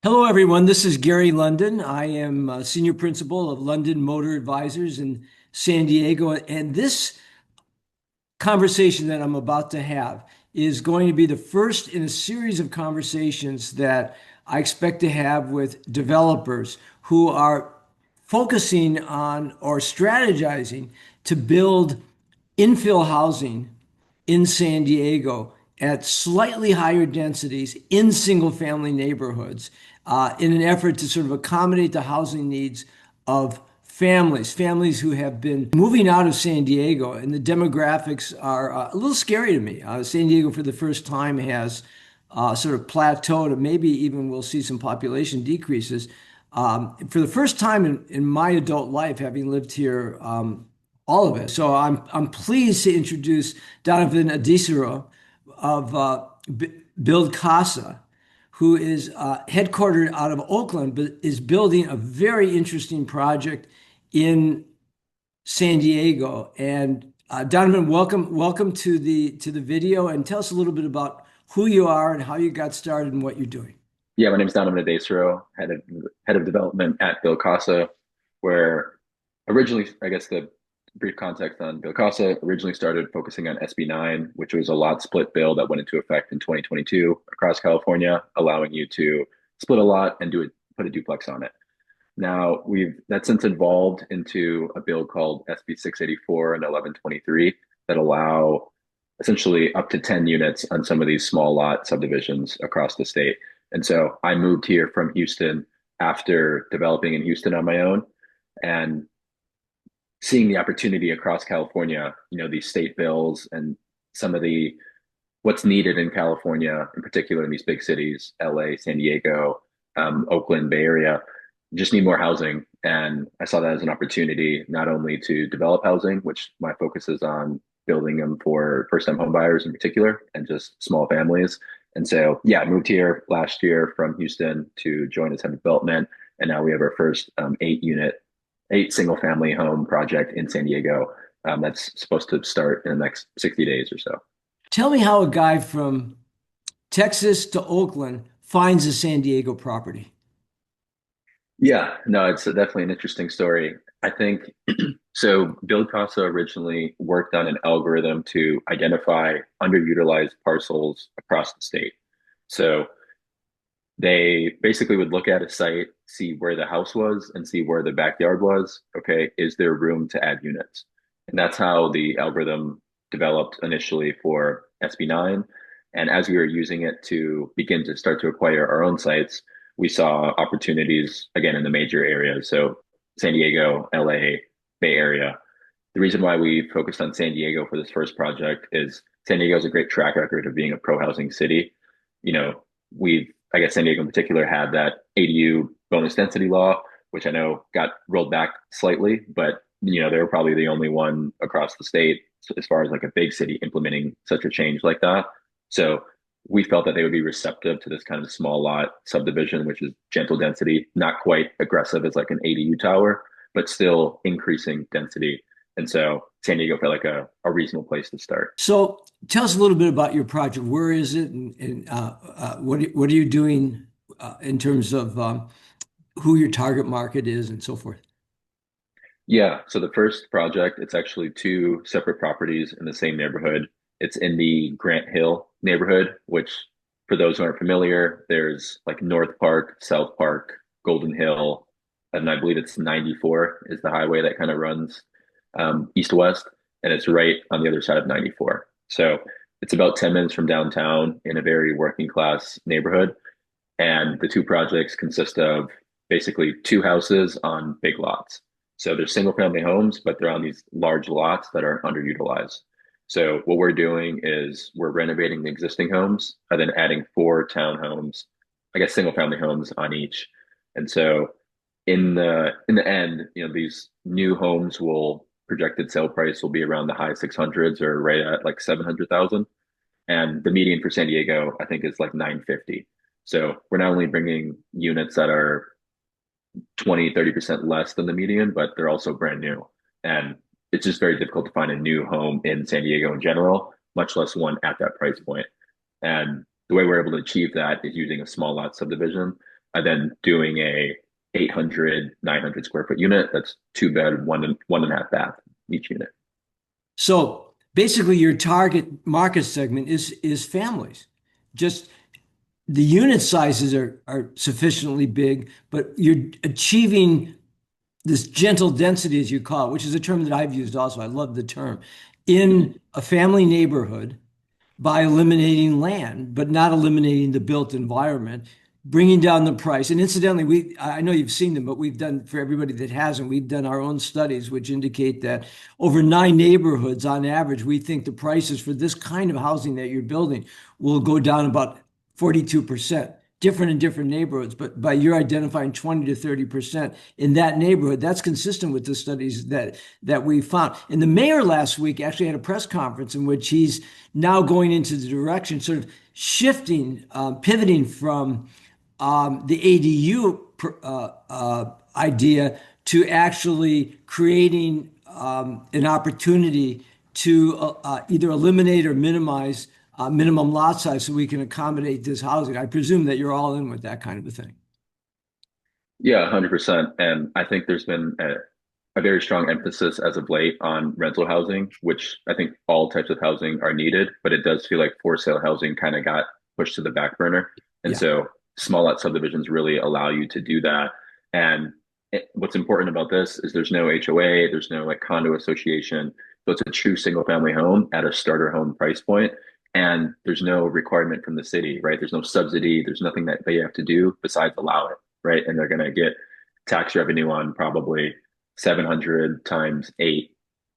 Hello, everyone. This is Gary London. I am Senior Principal of London Motor Advisors in San Diego. And this conversation that I'm about to have is going to be the first in a series of conversations that I expect to have with developers who are focusing on or strategizing to build infill housing in San Diego at slightly higher densities in single family neighborhoods in an effort to sort of accommodate the housing needs of families who have been moving out of San Diego, and the demographics are a little scary to me. San Diego, for the first time, has sort of plateaued, and maybe even we'll see some population decreases. For the first time in my adult life, having lived here all of it. So I'm pleased to introduce Donovan Adesoro of BuildCasa, who is headquartered out of Oakland, but is building a very interesting project in San Diego. And Donovan, welcome to the video, and tell us a little bit about who you are and how you got started and what you're doing. Yeah, my name is Donovan Adesoro, head of development at BuildCasa, where originally, I guess the brief context on BuildCasa originally started focusing on SB9, which was a lot split bill that went into effect in 2022 across California, allowing you to split a lot and put a duplex on it. Now that's since evolved into a bill called SB 684 and 1123 that allow essentially up to 10 units on some of these small lot subdivisions across the state. And so I moved here from Houston after developing in Houston on my own and seeing the opportunity across California, these state bills and some of the what's needed in California, in particular in these big cities, LA, San Diego, Oakland, Bay Area, just need more housing. And I saw that as an opportunity not only to develop housing, which my focus is on building them for first-time home buyers in particular, and just small families. And so, yeah, I moved here last year from Houston to join as head of development. And now we have our first eight single family home project in San Diego that's supposed to start in the next 60 days or so. Tell me how a guy from Texas to Oakland finds a San Diego property. Yeah, no, it's definitely an interesting story. I think so. Build Casa originally worked on an algorithm to identify underutilized parcels across the state. So they basically would look at a site, see where the house was, and see where the backyard was. Okay, is there room to add units? And that's how the algorithm developed initially for SB9. And as we were using it to begin to start to acquire our own sites, we saw opportunities again in the major areas. So San Diego, LA, Bay Area. The reason why we focused on San Diego for this first project is San Diego has a great track record of being a pro housing city. You know, I guess San Diego in particular had that ADU bonus density law, which I know got rolled back slightly, but they were probably the only one across the state as far as like a big city implementing such a change like that. So we felt that they would be receptive to this kind of small lot subdivision, which is gentle density, not quite aggressive as like an ADU tower, but still increasing density. And so San Diego felt like a reasonable place to start. So tell us a little bit about your project. Where is it, and what are you doing in terms of who your target market is and so forth? Yeah, so the first project, it's actually two separate properties in the same neighborhood. It's in the Grant Hill neighborhood, which for those who aren't familiar, there's like North Park, South Park, Golden Hill, and I believe it's 94 is the highway that kind of runs east to west, and it's right on the other side of 94. So it's about 10 minutes from downtown in a very working class neighborhood. And the two projects consist of basically two houses on big lots. So they're single family homes, but they're on these large lots that are underutilized. So what we're doing is we're renovating the existing homes and then adding four townhomes, I guess single family homes on each. And so in the end, these new homes will projected sale price will be around the high 600s or right at like 700,000. And the median for San Diego, I think, is like 950. So we're not only bringing units that are 20-30% less than the median, but they're also brand new. And it's just very difficult to find a new home in San Diego in general, much less one at that price point. And the way we're able to achieve that is using a small lot subdivision. then doing a 800, 900 square foot unit, that's two bed, one and a half bath each unit. So basically, your target market segment is families. Just the unit sizes are sufficiently big, but you're achieving this gentle density, as you call it, which is a term that I've used also. I love the term in a family neighborhood by eliminating land, but not eliminating the built environment, bringing down the price. And incidentally, I know you've seen them, but we've done, for everybody that hasn't, we've done our own studies, which indicate that over 9 neighborhoods on average, we think the prices for this kind of housing that you're building will go down about 42%. Different in different neighborhoods, but by you're identifying 20 to 30% in that neighborhood, that's consistent with the studies that we found. And the mayor last week actually had a press conference in which he's now going into the direction, sort of shifting, pivoting from the ADU idea to actually creating an opportunity to either eliminate or minimize minimum lot size so we can accommodate this housing. I presume that you're all in with that kind of a thing. Yeah, 100%. And I think there's been a very strong emphasis as of late on rental housing, which I think all types of housing are needed, but it does feel like for sale housing kind of got pushed to the back burner. And Yeah. so small lot subdivisions really allow you to do that. And what's important about this is there's no HOA, there's no like condo association. So it's a true single family home at a starter home price point. And there's no requirement from the city, right? There's no subsidy. There's nothing that they have to do besides allow it, right? And they're going to get tax revenue on probably 700 times eight,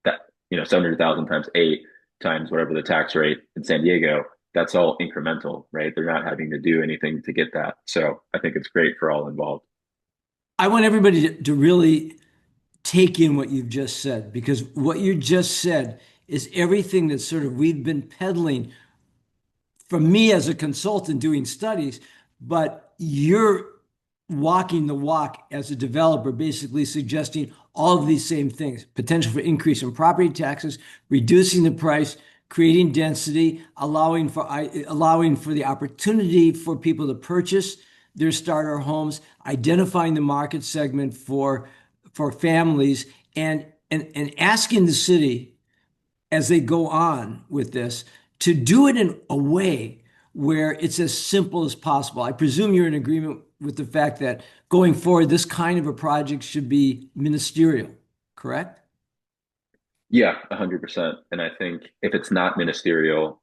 that, 700,000 times eight times whatever the tax rate in San Diego. That's all incremental, right? They're not having to do anything to get that. So I think it's great for all involved. I want everybody to really take in what you've just said, because what you just said is everything that sort of we've been peddling from me as a consultant doing studies, but you're walking the walk as a developer, basically suggesting all of these same things: potential for increase in property taxes, reducing the price, creating density, allowing for the opportunity for people to purchase their starter homes, identifying the market segment for families, and asking the city as they go on with this to do it in a way where it's as simple as possible. I presume you're in agreement with the fact that going forward, this kind of a project should be ministerial, correct? Yeah, 100%. And I think if it's not ministerial,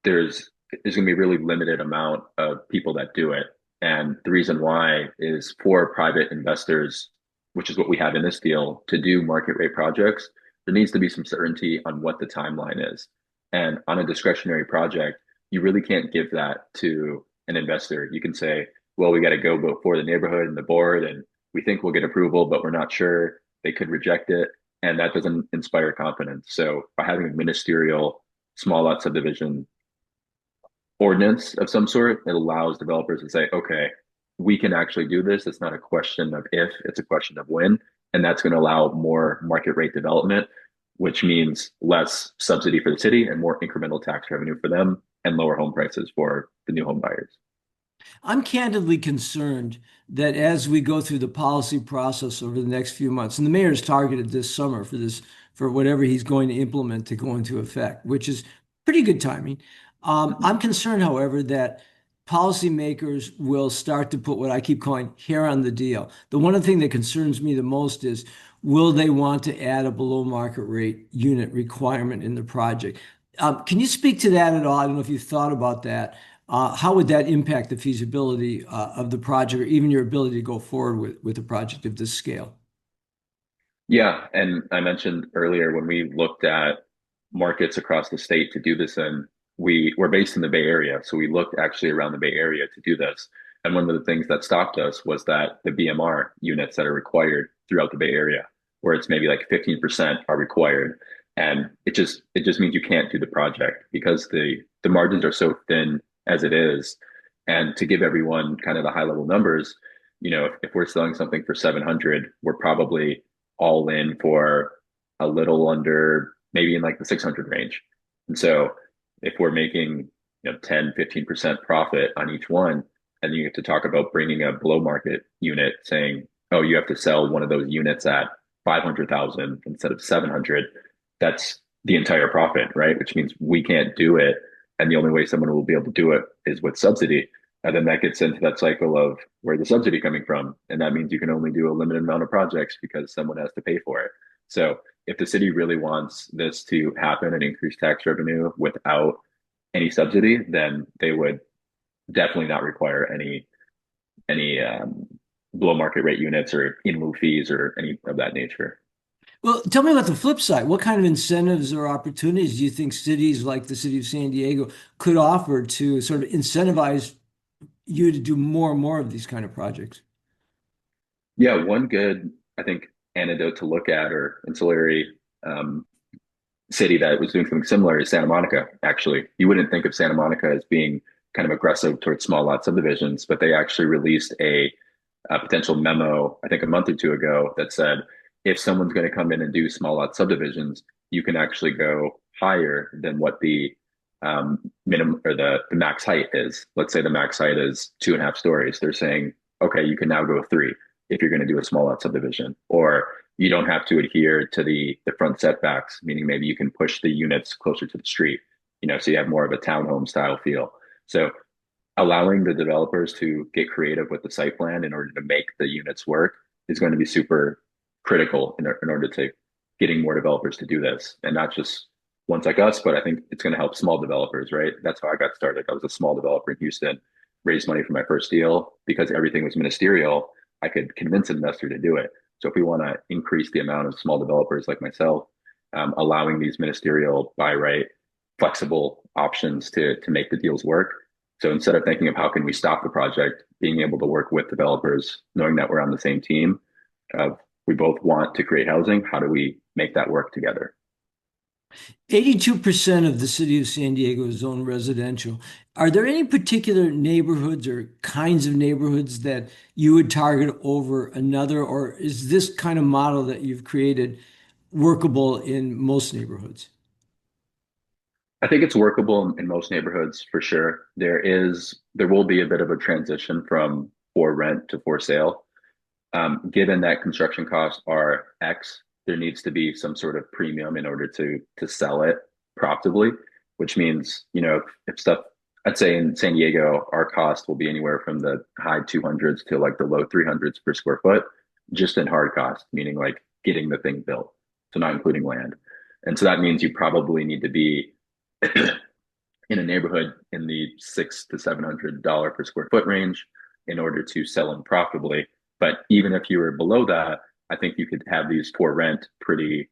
there's going to be a really limited amount of people that do it. And the reason why is for private investors, which is what we have in this deal, to do market rate projects, there needs to be some certainty on what the timeline is. And on a discretionary project, you really can't give that to an investor. You can say, well, we got to go before the neighborhood and the board, and we think we'll get approval, but we're not sure. They could reject it, and that doesn't inspire confidence. So by having a ministerial small lot subdivision ordinance of some sort, it allows developers to say, okay, we can actually do this. It's not a question of if, it's a question of when. And that's going to allow more market rate development, which means less subsidy for the city and more incremental tax revenue for them and lower home prices for the new home buyers. I'm candidly concerned that as we go through the policy process over the next few months, and the mayor's targeted this summer for this, for whatever he's going to implement to go into effect, which is pretty good timing. I'm concerned, however, that policymakers will start to put what I keep calling hair on the deal. The one thing that concerns me the most is, will they want to add a below market rate unit requirement in the project? Can you speak to that at all? I don't know if you've thought about that. How would that impact the feasibility of the project, or even your ability to go forward with a project of this scale? Yeah, and I mentioned earlier when we looked at markets across the state to do this in, we're based in the Bay Area, so we looked actually around the Bay Area to do this. And one of the things that stopped us was that the BMR units that are required throughout the Bay Area, where it's maybe like 15% are required. And it just means you can't do the project because the margins are so thin as it is. And to give everyone kind of the high level numbers, if we're selling something for 700, we're probably all in for a little under, maybe in like the 600 range. And so if we're making 10, 15% profit on each one, and you have to talk about bringing a below market unit saying, oh, you have to sell one of those units at 500,000 instead of 700. That's the entire profit, right? Which means we can't do it. And the only way someone will be able to do it is with subsidy. And then that gets into that cycle of where the subsidy coming from. And that means you can only do a limited amount of projects because someone has to pay for it. So if the city really wants this to happen and increase tax revenue without any subsidy, then they would definitely not require any below market rate units or in lieu fees or any of that nature. Well, tell me about the flip side. What kind of incentives or opportunities do you think cities like the city of San Diego could offer to sort of incentivize you to do more and more of these kind of projects? Yeah, one good, I think, antidote to look at or ancillary um, city that was doing something similar is Santa Monica, actually. You wouldn't think of Santa Monica as being kind of aggressive towards small lot subdivisions, but they actually released a potential memo, I think a month or two ago, that said if someone's going to come in and do small lot subdivisions, you can actually go higher than what the minimum or the max height is. Let's say the max height is 2.5 stories. They're saying, okay, you can now go three if you're going to do a small lot subdivision, or you don't have to adhere to the front setbacks, meaning maybe you can push the units closer to the street, so you have more of a townhome style feel. So allowing the developers to get creative with the site plan in order to make the units work is going to be super critical in order to getting more developers to do this, and not just ones like us, but I think it's going to help small developers, right? That's how I got started. I was a small developer in Houston, raised money for my first deal because everything was ministerial. I could convince an investor to do it. So if we want to increase the amount of small developers like myself, allowing these ministerial buy right, flexible options to make the deals work. So instead of thinking of how can we stop the project, being able to work with developers, knowing that we're on the same team, we both want to create housing. How do we make that work together? 82% of the city of San Diego is zoned residential. Are there any particular neighborhoods or kinds of neighborhoods that you would target over another, or is this kind of model that you've created workable in most neighborhoods? I think it's workable in most neighborhoods for sure. There will be a bit of a transition from for rent to for sale. Given that construction costs are X, there needs to be some sort of premium in order to sell it profitably, which means, if stuff, I'd say in San Diego, our cost will be anywhere from the high 200s to like the low 300s per square foot, just in hard cost, meaning like getting the thing built. So not including land. And so that means you probably need to be in a neighborhood in the $600 to $700 per square foot range in order to sell them profitably. But even if you were below that, I think you could have these for rent pretty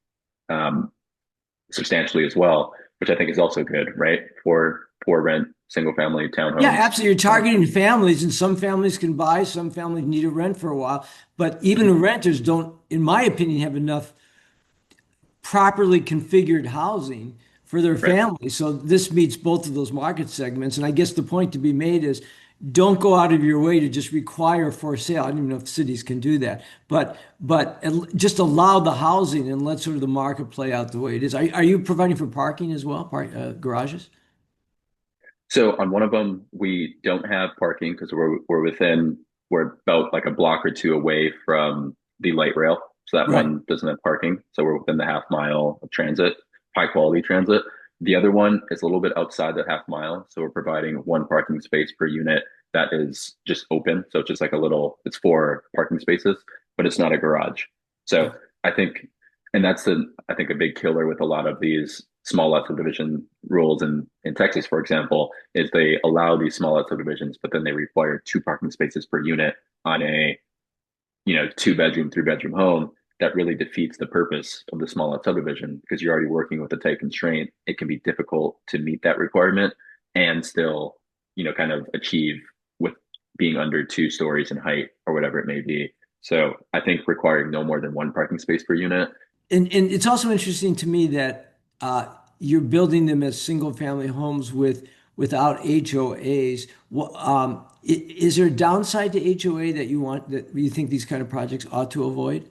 um, substantially as well, which I think is also good, right? For rent, single family Yeah, townhomes. absolutely. You're Um, targeting families, and some families can buy, some families need to rent for a while. But even the renters don't, in my opinion, have enough properly configured housing for their right. family. So this meets both of those market segments. And I guess the point to be made is don't go out of your way to just require for sale. I don't even know if cities can do that, just allow the housing and let sort of the market play out the way it is. Are you providing for parking as well, garages? So on one of them, we don't have parking because we're about like a block or two away from the light rail. So that Right. one doesn't have parking. So we're within the half mile of transit, high quality transit. The other one is a little bit outside the half mile. So we're providing one parking space per unit that is just open. So it's just like it's 4 parking spaces, but it's not a garage. So I think, and I think a big killer with a lot of these small lot subdivision rules in Texas, for example, is they allow these small lot subdivisions, but then they require 2 parking spaces per unit on a 2 bedroom, 3 bedroom home. That really defeats the purpose of the small lot subdivision because you're already working with a tight constraint. It can be difficult to meet that requirement and still, kind of achieve with being under 2 stories in height or whatever it may be. So I think requiring no more than 1 parking space per unit. And it's also interesting to me that you're building them as single family homes without HOAs. Is there a downside to HOA that you think these kind of projects ought to avoid?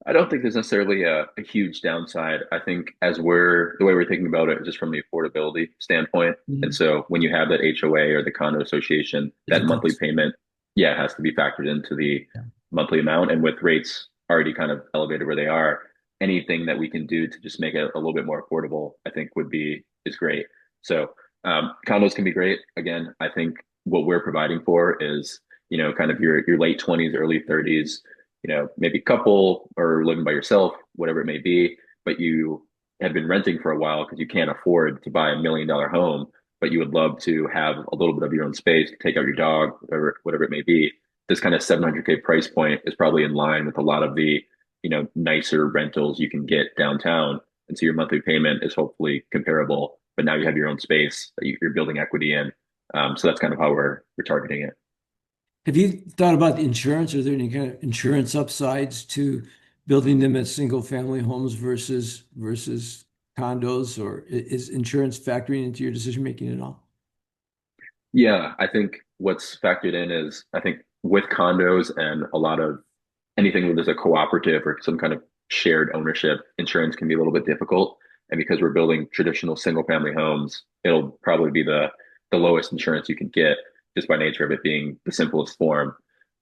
I don't think there's necessarily a huge downside. I think as the way we're thinking about it, just from the affordability standpoint. And Mhm. so when you have that HOA or the condo association, It's a that monthly cost. payment, yeah, has to be factored into the Yeah. monthly amount. And with rates already kind of elevated where they are, anything that we can do to just make it a little bit more affordable, I think is great. So condos can be great. Again, I think what we're providing for is, kind of your late 20s, early 30s, maybe couple or living by yourself, whatever it may be, but you have been renting for a while because you can't afford to buy $1 million home, but you would love to have a little bit of your own space, take out your dog, whatever it may be. This kind of 700K price point is probably in line with a lot of the, nicer rentals you can get downtown. And so your monthly payment is hopefully comparable, but now you have your own space that you're building equity in. So that's kind of how we're targeting it. Have you thought about the insurance? Are there any kind of insurance upsides to building them as single family homes versus condos, or is insurance factoring into your decision making at all? Yeah, I think what's factored in is I think with condos and a lot of anything where there's a cooperative or some kind of shared ownership, insurance can be a little bit difficult. And because we're building traditional single family homes, it'll probably be the lowest insurance you can get just by nature of it being the simplest form.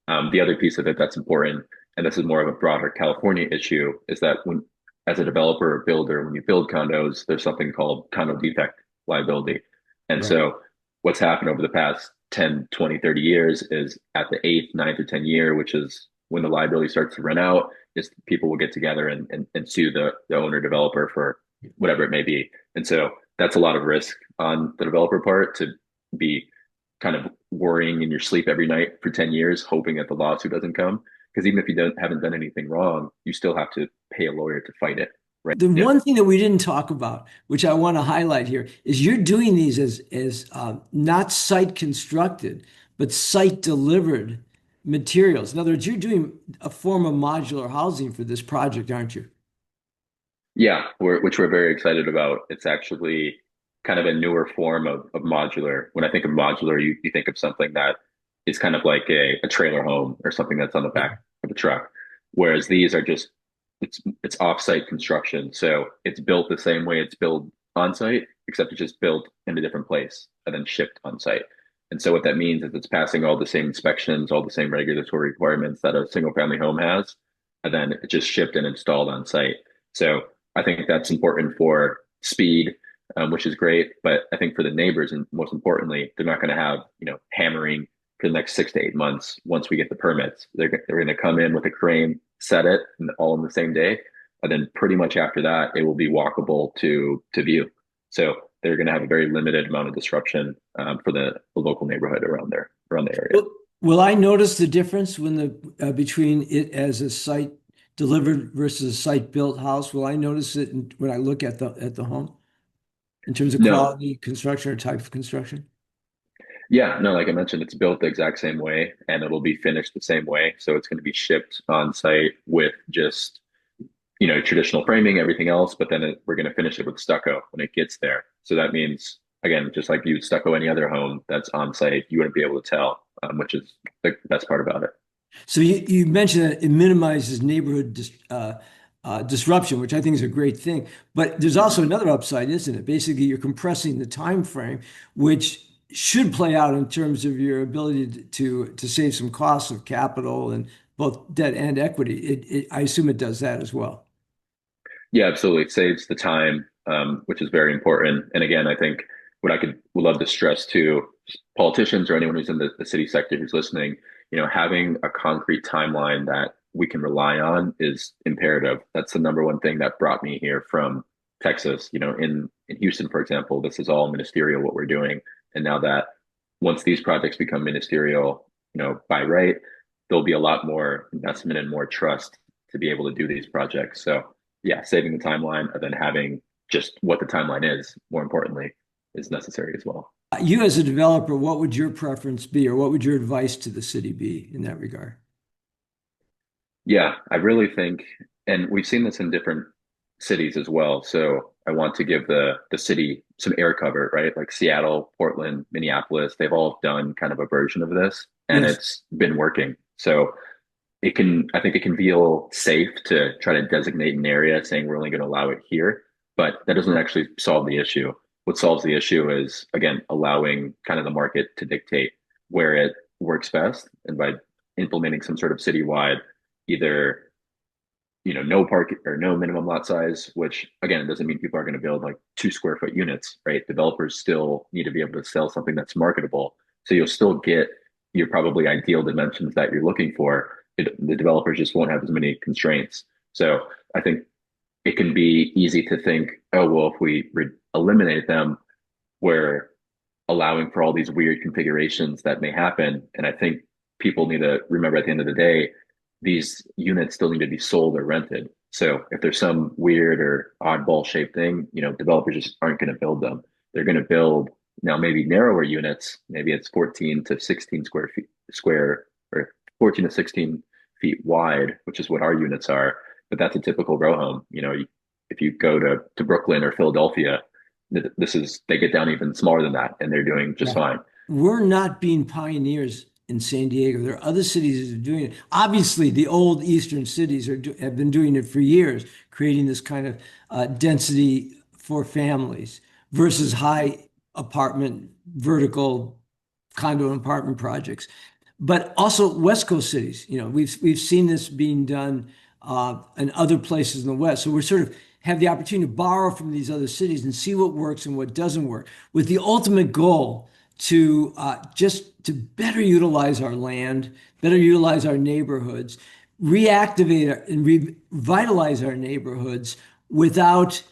The other piece of it that's important, and this is more of a broader California issue, is that when as a developer or builder, when you build condos, there's something called condo defect liability. And Right. so what's happened over the past 10, 20, 30 years is at the eighth, ninth, or 10 year, which is when the liability starts to run out, is people will get together and sue the owner developer for whatever it may be. And so that's a lot of risk on the developer part to be kind of worrying in your sleep every night for 10 years, hoping that the lawsuit doesn't come. Because even if you haven't done anything wrong, you still have to pay a lawyer to fight it. Right. The Yeah. one thing that we didn't talk about, which I want to highlight here, is you're doing these as not site constructed, but site delivered materials. In other words, you're doing a form of modular housing for this project, aren't you? Yeah, which we're very excited about. It's actually kind of a newer form of modular. When I think of modular, you think of something that is kind of like a trailer home or something that's on the back Yeah. of a truck. Whereas these are just it's offsite construction. So it's built the same way it's built on site, except it's just built in a different place and then shipped on site. And so what that means is it's passing all the same inspections, all the same regulatory requirements that a single family home has, and then it's just shipped and installed on site. So I think that's important for speed, which is great. But I think for the neighbors, and most importantly, they're not going to have, hammering for the next 6 to 8 months once we get the permits. They're going to come in with a crane, set it, and all in the same day. And then pretty much after that, it will be walkable to view. So they're going to have a very limited amount of disruption for the local neighborhood around the area. Will I notice the difference when between it as a site delivered versus a site built house? Will I notice it when I look at the home in terms of No, quality, construction, or type of construction? yeah, no, like I mentioned, it's built the exact same way and it'll be finished the same way. So it's going to be shipped on site with just, traditional framing, everything else, but then we're going to finish it with stucco when it gets there. So that means, again, just like you stucco any other home that's on site, you wouldn't be able to tell, which is the best part about it. So you mentioned that it minimizes neighborhood disruption, which I think is a great thing. But there's Mhm. also another upside, isn't it? Basically, you're compressing the time frame, which should play out in terms of your ability to save some costs of capital and both debt and equity. I assume it does that as well. Yeah, absolutely. It saves the time, which is very important. And again, I think what would love to stress to politicians or anyone who's in the city sector who's listening, having a concrete timeline that we can rely on is imperative. That's the number one thing that brought me here from Texas. In Houston, for example, this is all ministerial what we're doing. And now that once these projects become ministerial, by right, there'll be a lot more investment and more trust to be able to do these projects. So yeah, saving the timeline and then having just what the timeline is, more importantly, is necessary as well. You as a developer, what would your preference be, or what would your advice to the city be in that regard? Yeah, I really think, and we've seen this in different cities as well. So I want to give the city some air cover, right? Like Seattle, Portland, Minneapolis, they've all done kind of a version of this, and Yes. it's been working. So I think it can feel safe to try to designate an area saying we're only going to allow it here, but that doesn't actually solve the issue. What solves the issue is, again, allowing kind of the market to dictate where it works best. And by implementing some sort of citywide, either no park or no minimum lot size, which again doesn't mean people are going to build like 2 square foot units, right? Developers still need to be able to sell something that's marketable. So you'll still get your probably ideal dimensions that you're looking for. The developers just won't have as many constraints. So I think it can be easy to think, oh, well, if we eliminate them, we're allowing for all these weird configurations that may happen. And I think people need to remember at the end of the day, these units still need to be sold or rented. So if there's some weird or oddball shaped thing, developers just aren't going to build them. They're going to build now maybe narrower units. Maybe it's 14 to 16 square or 14 to 16 feet wide, which is what our units are. But that's a typical row home. If you go to Brooklyn or Philadelphia, they get down even smaller than that, and they're doing just Yeah. fine. We're not being pioneers in San Diego. There are other cities that are doing it. Obviously, the old eastern cities have been doing it for years, creating this kind of density for families versus high apartment, vertical condo and apartment projects. But also West Coast cities. We've seen this being done in other places in the West. So we're sort of have the opportunity to borrow from these other cities and see what works and what doesn't work, with the ultimate goal to just to better utilize our land, better utilize our neighborhoods, and revitalize our neighborhoods without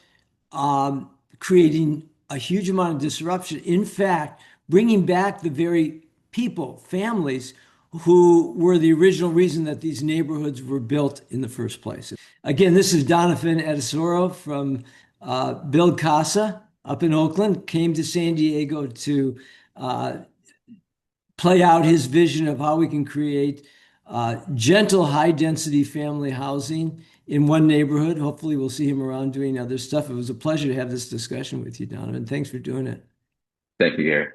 creating a huge amount of disruption. In fact, bringing back the very people, families who were the original reason that these neighborhoods were built in the first place. Again, this is Donovan Adesoro from BuildCasa up in Oakland, came to San Diego to uh, play out his vision of how we can create gentle, high density family housing in one neighborhood. Hopefully, we'll see him around doing other stuff. It was a pleasure to have this discussion with you, Donovan. Thanks for doing it. Thank you, Gary.